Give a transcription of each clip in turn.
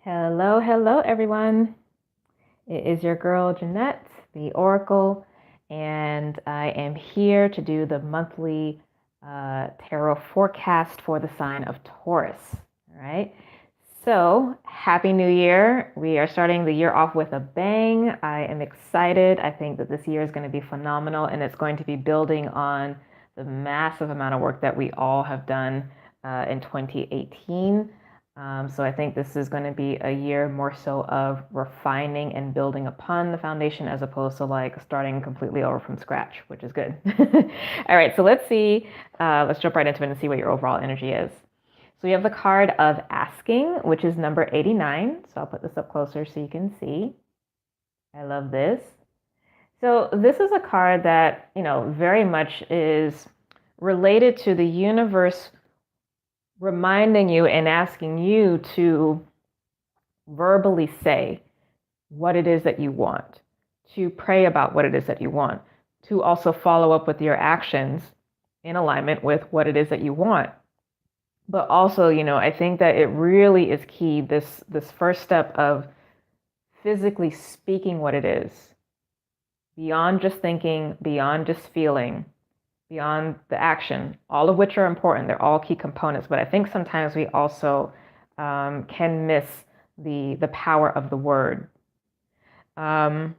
Hello, hello, everyone. It is your girl, Jynnette the Oracle, and I am here to do the monthly tarot forecast for the sign of Taurus. All right. So, Happy New Year. We are starting the year off with a bang. I am excited. I think that this year is going to be phenomenal, and it's going to be building on the massive amount of work that we all have done in 2018. So I think this is going to be a year more so of refining and building upon the foundation as opposed to like starting completely over from scratch, which is good. All right, so let's see. Let's jump right into it and see what your overall energy is. So we have the card of asking, which is number 89. So I'll put this up closer so you can see. I love this. So this is a card that, very much is related to the universe reminding you and asking you to verbally say what it is that you want, to pray about what it is that you want, to also follow up with your actions in alignment with what it is that you want. But also, I think that it really is key, this first step of physically speaking what it is, beyond just thinking, beyond just feeling, beyond the action, all of which are important. They're all key components. But I think sometimes we also can miss the power of the word. I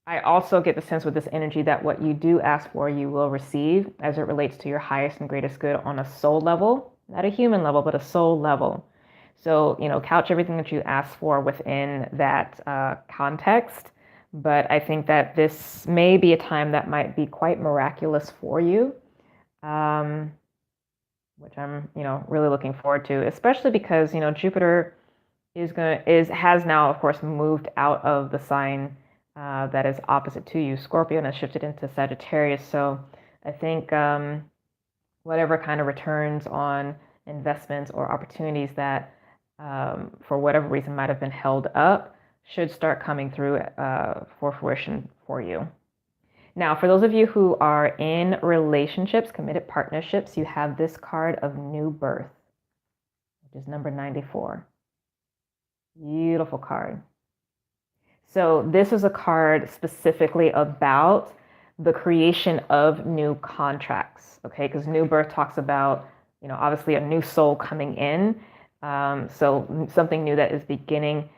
also get the sense with this energy that what you do ask for, you will receive as it relates to your highest and greatest good on a soul level, not a human level, but a soul level. So, couch everything that you ask for within that context. But I think that this may be a time that might be quite miraculous for you, which I'm, really looking forward to, especially because, Jupiter has now, of course, moved out of the sign that is opposite to you, Scorpio, and has shifted into Sagittarius. So I think whatever kind of returns on investments or opportunities that, for whatever reason, might have been held up, should start coming through for fruition for you. Now, for those of you who are in relationships, committed partnerships, you have this card of new birth, which is number 94. Beautiful card. So this is a card specifically about the creation of new contracts, okay? Because new birth talks about, obviously a new soul coming in. So something new that is beginning.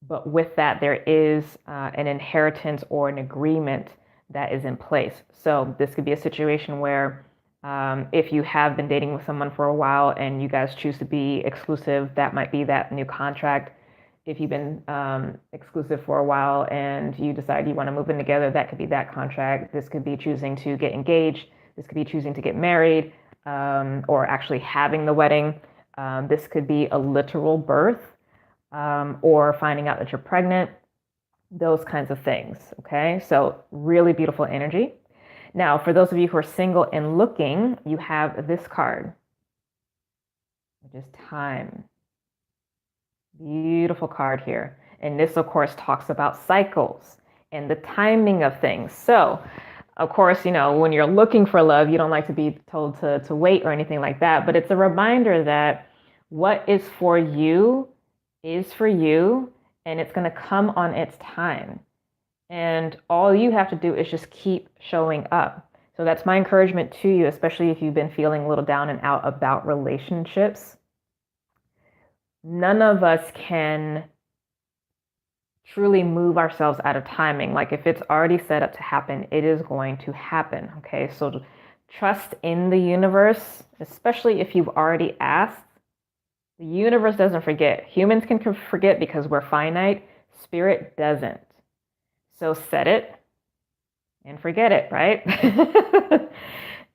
But with that, there is an inheritance or an agreement that is in place. So this could be a situation where if you have been dating with someone for a while and you guys choose to be exclusive, that might be that new contract. If you've been exclusive for a while and you decide you want to move in together, that could be that contract. This could be choosing to get engaged. This could be choosing to get married or actually having the wedding. This could be a literal birth. Or finding out that you're pregnant, those kinds of things, okay? So really beautiful energy. Now, for those of you who are single and looking, you have this card, which is time. Beautiful card here. And this, of course, talks about cycles and the timing of things. So, of course, when you're looking for love, you don't like to be told to wait or anything like that. But it's a reminder that what is for you is for you, and it's going to come on its time. And all you have to do is just keep showing up. So that's my encouragement to you, especially if you've been feeling a little down and out about relationships. None of us can truly move ourselves out of timing. Like if it's already set up to happen, it is going to happen. Okay, so trust in the universe, especially if you've already asked. The universe doesn't forget. Humans can forget because we're finite. Spirit doesn't. So set it and forget it, right?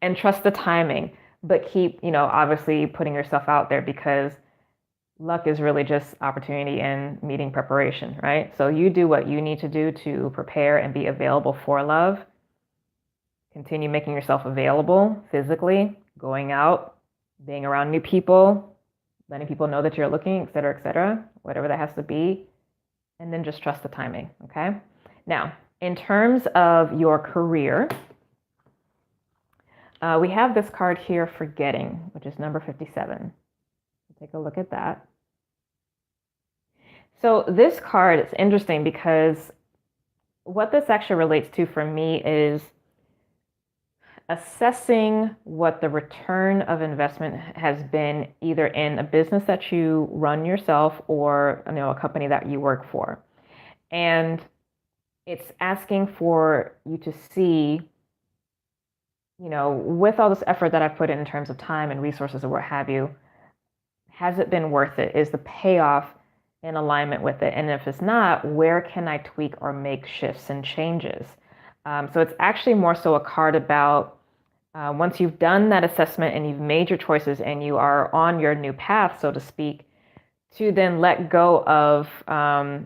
And trust the timing. But keep, obviously putting yourself out there because luck is really just opportunity and meeting preparation, right? So you do what you need to do to prepare and be available for love. Continue making yourself available physically, going out, being around new people, letting people know that you're looking, et cetera, whatever that has to be. And then just trust the timing, okay? Now, in terms of your career, we have this card here, forgetting, which is number 57. Take a look at that. So this card is interesting because what this actually relates to for me is assessing what the return of investment has been either in a business that you run yourself or a company that you work for. And it's asking for you to see, with all this effort that I've put in terms of time and resources or what have you, has it been worth it? Is the payoff in alignment with it? And if it's not, where can I tweak or make shifts and changes? So it's actually more so a card about once you've done that assessment and you've made your choices and you are on your new path, so to speak, to then let go of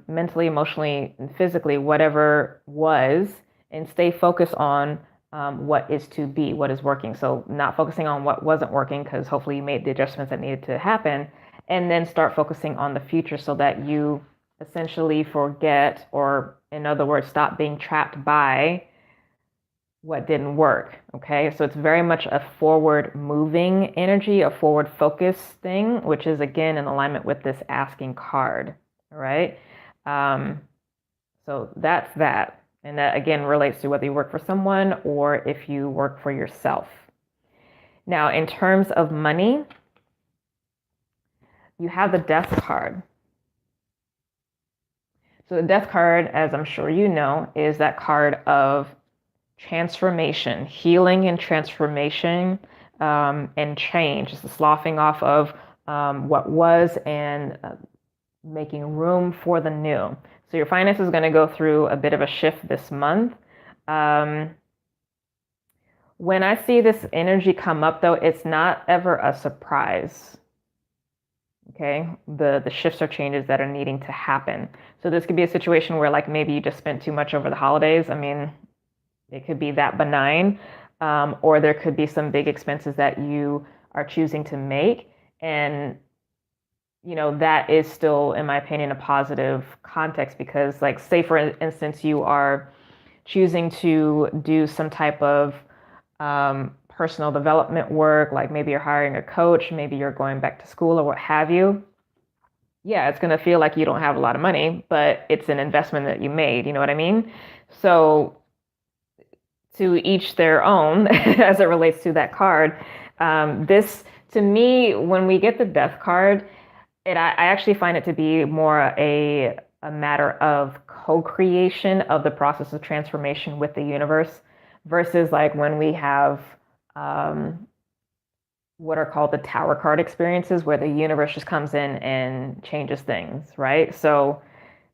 mentally, emotionally, and physically, whatever was, and stay focused on what is to be, what is working. So not focusing on what wasn't working, because hopefully you made the adjustments that needed to happen, and then start focusing on the future so that you essentially forget, or in other words, stop being trapped by what didn't work. Okay, so it's very much a forward moving energy, a forward focus thing, which is again in alignment with this asking card. All right, so that's that. And that again relates to whether you work for someone or if you work for yourself. Now, in terms of money, you have the Death card. So the Death card, as I'm sure you know, is that card of transformation, healing and transformation, and change. It's the sloughing off of what was and making room for the new. So your finances is going to go through a bit of a shift this month. When I see this energy come up, though, it's not ever a surprise. Okay, the shifts or changes that are needing to happen. So this could be a situation where, like, maybe you just spent too much over the holidays. I mean, it could be that benign, or there could be some big expenses that you are choosing to make. And, that is still, in my opinion, a positive context because, like, say, for instance, you are choosing to do some type of personal development work, like maybe you're hiring a coach, maybe you're going back to school or what have you. Yeah, it's going to feel like you don't have a lot of money, but it's an investment that you made. You know what I mean? So to each their own as it relates to that card. This, to me, when we get the Death card, I actually find it to be more a matter of co-creation of the process of transformation with the universe versus like when we have what are called the Tower card experiences where the universe just comes in and changes things, right? So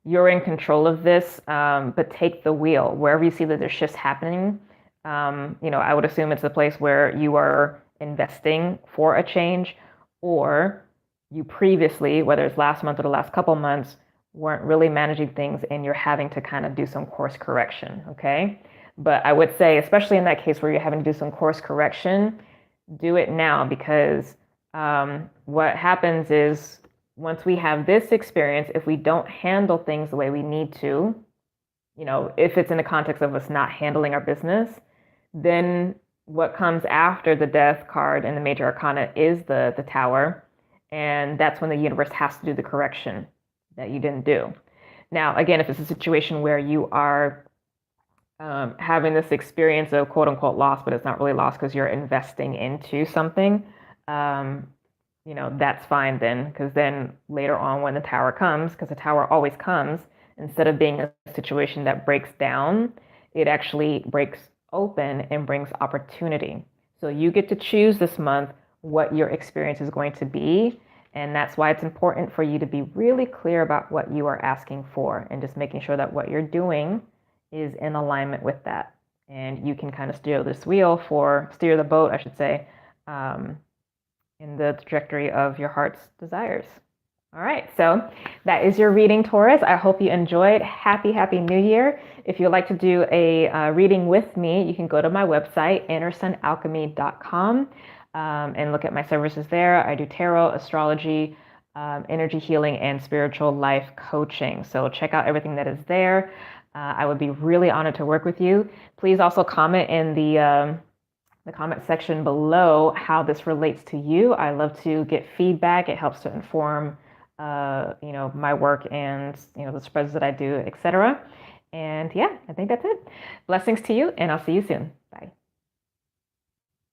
you're in control of this, but take the wheel. Wherever you see that there's shifts happening, I would assume it's a place where you are investing for a change, or you previously, whether it's last month or the last couple months, weren't really managing things and you're having to kind of do some course correction, okay? But I would say, especially in that case where you're having to do some course correction, do it now because what happens is once we have this experience, if we don't handle things the way we need to, if it's in the context of us not handling our business, then what comes after the Death card in the Major Arcana is the Tower. And that's when the universe has to do the correction that you didn't do. Now, again, if it's a situation where you are having this experience of quote unquote loss, but it's not really loss because you're investing into something, that's fine then, because then later on when the Tower comes, because the Tower always comes, instead of being a situation that breaks down, it actually breaks open and brings opportunity. So you get to choose this month what your experience is going to be. And that's why it's important for you to be really clear about what you are asking for and just making sure that what you're doing is in alignment with that. And you can kind of steer the boat, I should say, in the trajectory of your heart's desires. All right, so that is your reading, Taurus. I hope you enjoyed. Happy New Year. If you'd like to do a reading with me, you can go to my website, innersunalchemy.com, and look at my services there. I do tarot, astrology, energy healing, and spiritual life coaching. So check out everything that is there. I would be really honored to work with you. Please also comment in the comment section below how this relates to you. I love to get feedback. It helps to inform my work and, the spreads that I do, etc. And yeah, I think that's it. Blessings to you, and I'll see you soon.